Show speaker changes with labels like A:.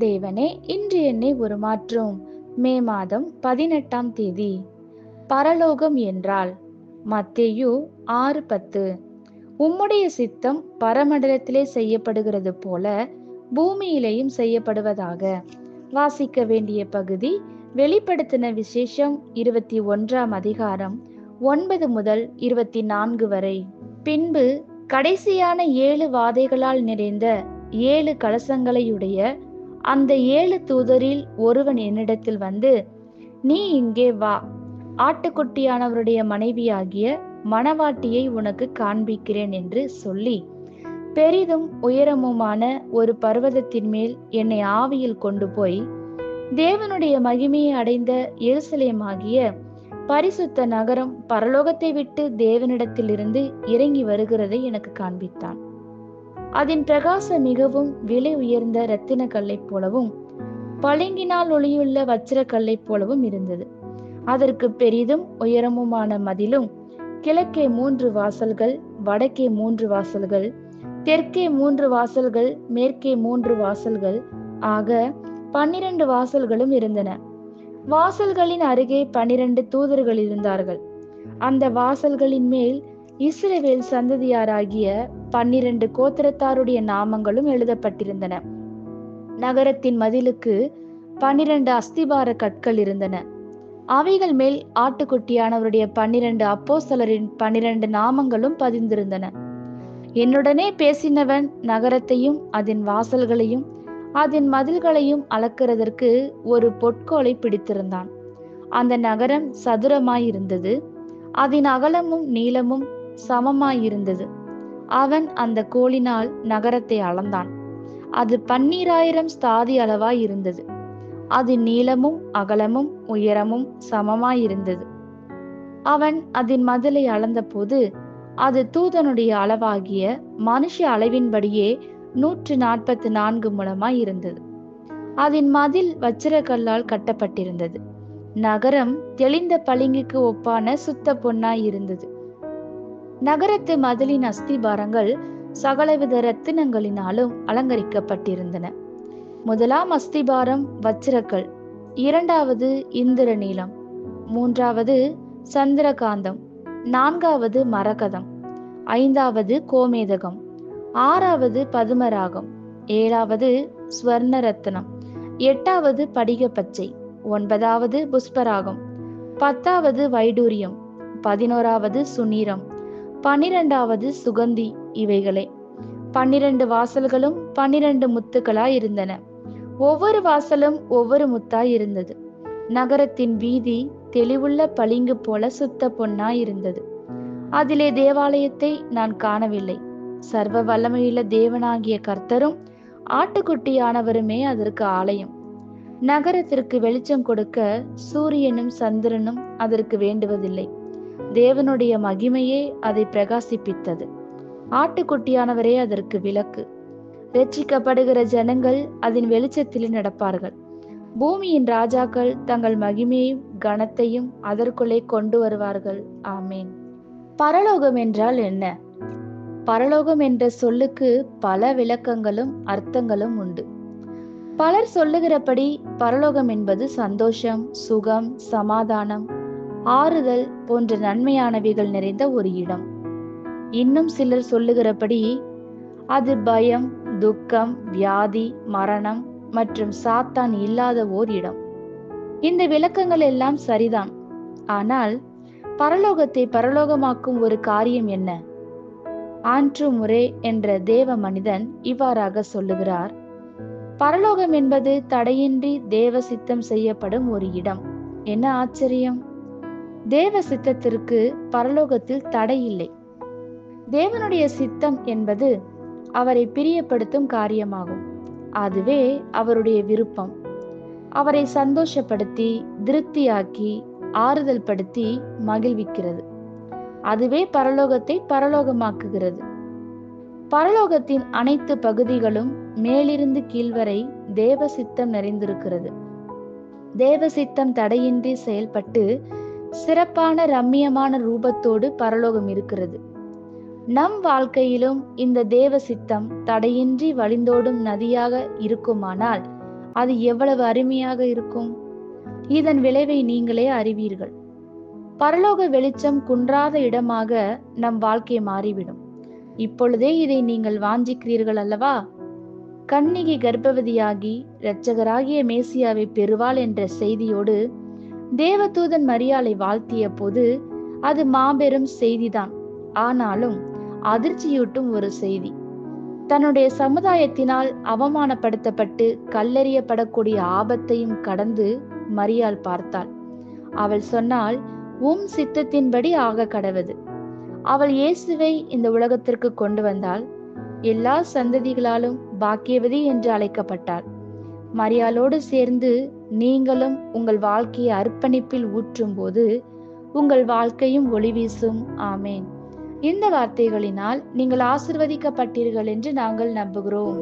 A: தேவனே, இன்று என்னை உருமாற்றும். மே மாதம் 18ஆம் தேதி. பரலோகம் என்றால் மத்தேயு 6:10. உம்முடைய சித்தம் பரமண்டலத்திலே செய்யப்படுகிறது போல பூமியிலேயும் செய்யப்படுவதாக. வாசிக்க வேண்டிய பகுதி வெளிப்படுத்தின விசேஷம் 21ஆம் அதிகாரம் 9 முதல் 24 வரை. பின்பு கடைசியான 7 வாதைகளால் நிறைந்த 7 கலசங்களையுடைய அந்த 7 தூதரில் ஒருவன் என்னிடத்தில் வந்து, நீ இங்கே வா, ஆட்டுக்குட்டியானவருடைய மனைவியாகிய மணவாட்டியை உனக்கு காண்பிக்கிறேன் என்று சொல்லி, பெரிதும் உயரமுமான ஒரு பர்வதத்தின் மேல் என்னை ஆவியில் கொண்டு போய், தேவனுடைய மகிமையை அடைந்த எருசலேமாகிய பரிசுத்த நகரம் பரலோகத்தை விட்டு தேவனிடத்திலிருந்து இறங்கி வருகிறதை எனக்கு காண்பித்தான். அதன் பிரகாசம் மிகவும் விலை உயர்ந்த இரத்தின கல்லை போலவும் பளிங்கினால் ஒளியுள்ள வச்சிர கல்லை போலவும் இருந்தது. அதற்கு பெரிதும் உயரமுமான மதிலும், கிழக்கே 3 வாசல்கள், வடக்கே 3 வாசல்கள், தெற்கே 3 வாசல்கள், மேற்கே 3 வாசல்கள் ஆக 12 வாசல்களும் இருந்தன. வாசல்களின் அருகே 12 தூதர்கள் இருந்தார்கள். அந்த வாசல்களின் மேல் இஸ்ரவேல் சந்ததியாராகிய 12 கோத்திரத்தாருடைய நாமங்களும் எழுதப்பட்டிருந்தன. நகரத்தின் மதிலுக்கு 12 அஸ்திபார கற்கள் இருந்தன. அவைகள் மேல் ஆட்டுக்குட்டியானவருடைய 12 அப்போஸ்தலரின் 12 நாமங்களும் பதிந்திருந்தன. என்னுடனே பேசினவன் நகரத்தையும் அதன் வாசல்களையும் அதன் மதில்களையும் அளக்கிறதற்கு ஒரு பொற்கோலை பிடித்திருந்தான். அந்த நகரம் சதுரமாயிருந்தது, அதன் அகலமும் நீளமும் சமமாயிருந்தது. அவன் அந்த கோலினால் நகரத்தை அளந்தான். அது 12,000 ஸ்தாதி அளவாயிருந்தது. அதன் நீளமும் அகலமும் உயரமும் சமமாயிருந்தது. அவன் அதன் மதிலை அளந்தபோது அது தூதனுடைய அளவாகிய மனுஷ அளவின்படியே 144 முழமாயிருந்தது. அதன் மதில் வச்சிரக்கல்லால் கட்டப்பட்டிருந்தது. நகரம் தெளிந்த பளிங்குக்கு ஒப்பான சுத்த பொன்னாயிருந்தது. நகரத்து மதிலின் அஸ்திபாரங்கள் சகலவித இரத்தினங்களினாலும் அலங்கரிக்கப்பட்டிருந்தன. முதலாம் அஸ்திபாரம் வச்சிரக்கல், 2வது இந்திரநீலம், 3வது சந்திரகாந்தம், 4வது மரகதம், 5வது கோமேதகம், 6வது பதுமராகம், 7வது ஸ்வர்ணரத்னம், 8வது படிக பச்சை, 9வது புஷ்பராகம், 10வது வைடூரியம், 11வது சுனீரம், 12வது சுகந்தி. இவைகளே 12 வாசல்களும் 12 முத்துக்களாய் இருந்தன. ஒவ்வொரு வாசலும் ஒவ்வொரு முத்தாய் இருந்தது. நகரத்தின் வீதி தெளிவுள்ள பளிங்கு போல சுத்த பொன்னாய் இருந்தது. அதிலே தேவாலயத்தை நான் காணவில்லை. சர்வ வல்லமையுள்ள தேவனாகிய கர்த்தரும் ஆட்டுக்குட்டியானவருமே அதற்கு ஆலயம். நகரத்திற்கு வெளிச்சம் கொடுக்க சூரியனும் சந்திரனும் அதற்கு வேண்டுவதில்லை. தேவனுடைய மகிமையே அதை பிரகாசிப்பித்தது. ஆட்டுக்குட்டியானவரே அதற்கு விளக்கு. ரட்சிக்கப்படுகிற ஜனங்கள் அதன் வெளிச்சத்தில் நடப்பார்கள். பூமியின் ராஜாக்கள் தங்கள் மகிமையையும் கனத்தையும் அதற்குள்ளே கொண்டு வருவார்கள். ஆமேன். பரலோகம் என்றால் என்ன? பரலோகம் என்ற சொல்லுக்கு பல விளக்கங்களும் அர்த்தங்களும் உண்டு. பலர் சொல்லுகிறபடி பரலோகம் என்பது சந்தோஷம், சுகம், சமாதானம், ஆறுதல் போன்ற நன்மையானவைகள் நிறைந்த ஒரு இடம். இன்னும் சிலர் சொல்லுகிறபடி அது பயம், துக்கம், வியாதி, மரணம் மற்றும் சாத்தான் இல்லாத ஓர் இடம். இந்த விளக்கங்கள் எல்லாம் சரிதான். ஆனால் பரலோகத்தை பரலோகமாக்கும் ஒரு காரியம் என்ன? ஆண்ட்ரூ முரே என்ற தேவ மனிதன் இவ்வாறாக சொல்லுகிறார்: பரலோகம் என்பது தடையின்றி தேவ சித்தம் செய்யப்படும் ஒரு இடம். என்ன ஆச்சரியம்! தேவ சித்தத்திற்கு பரலோகத்தில் தடை இல்லை. தேவனுடைய சித்தம் என்பது அவரை பிரியப்படுத்தும் காரியமாகும். அதுவே அவருடைய விருப்பம். அவரை சந்தோஷப்படுத்தி, திருப்தியாக்கி, ஆறுதல் படுத்தி மகிழ்விக்கிறது. அதுவே பரலோகத்தை பரலோகமாக்குகிறது. பரலோகத்தின் அனைத்து பகுதிகளும் மேலிருந்து கீழ்வரை தேவ சித்தம் நிறைந்திருக்கிறது. தேவ சித்தம் தடையின்றி செயல்பட்டு சிறப்பான ரம்மியமான ரூபத்தோடு பரலோகம் இருக்கிறது. நம் வாழ்க்கையிலும் இந்த தேவ சித்தம் தடையின்றி வழிந்தோடும் நதியாக இருக்குமானால் அது எவ்வளவு அருமையாக இருக்கும்! இதன் விளைவை நீங்களே அறிவீர்கள். பரலோக வெளிச்சம் குன்றாத இடமாக நம் வாழ்க்கை மாறிவிடும். இப்பொழுதே இதை நீங்கள் வாஞ்சிக்கிறீர்கள் அல்லவா? கன்னிகை கர்ப்பவதியாகி இரட்சகராகிய மேசியாவை பெறுவாள் என்ற செய்தியோடு தேவதூதன் மரியாளை வாழ்த்திய போது அது மாபெரும் செய்திதான். ஆனாலும் அதிர்ச்சியூட்டும் ஒரு செய்தி. தன்னுடைய சமுதாயத்தினால் அவமானப்படுத்தப்பட்டு கல்லெறியப்படக்கூடிய ஆபத்தையும் கடந்து மரியாள் பார்த்தாள். அவள் சொன்னாள், உம் சித்தத்தின்படி ஆக கடவது. அவள் இயேசுவை இந்த உலகத்திற்கு கொண்டு வந்தாள். எல்லா சந்ததிகளாலும் பாக்கியவதி என்று அழைக்கப்பட்டாள். மரியாளோடு சேர்ந்து நீங்களும் உங்கள் வாழ்க்கையை அர்ப்பணிப்பில் ஊற்றும் போது உங்கள் வாழ்க்கையும் ஒளி வீசும். ஆமேன். இந்த வார்த்தைகளினால் நீங்கள் ஆசிர்வதிக்கப்பட்டீர்கள் என்று நாங்கள் நம்புகிறோம்.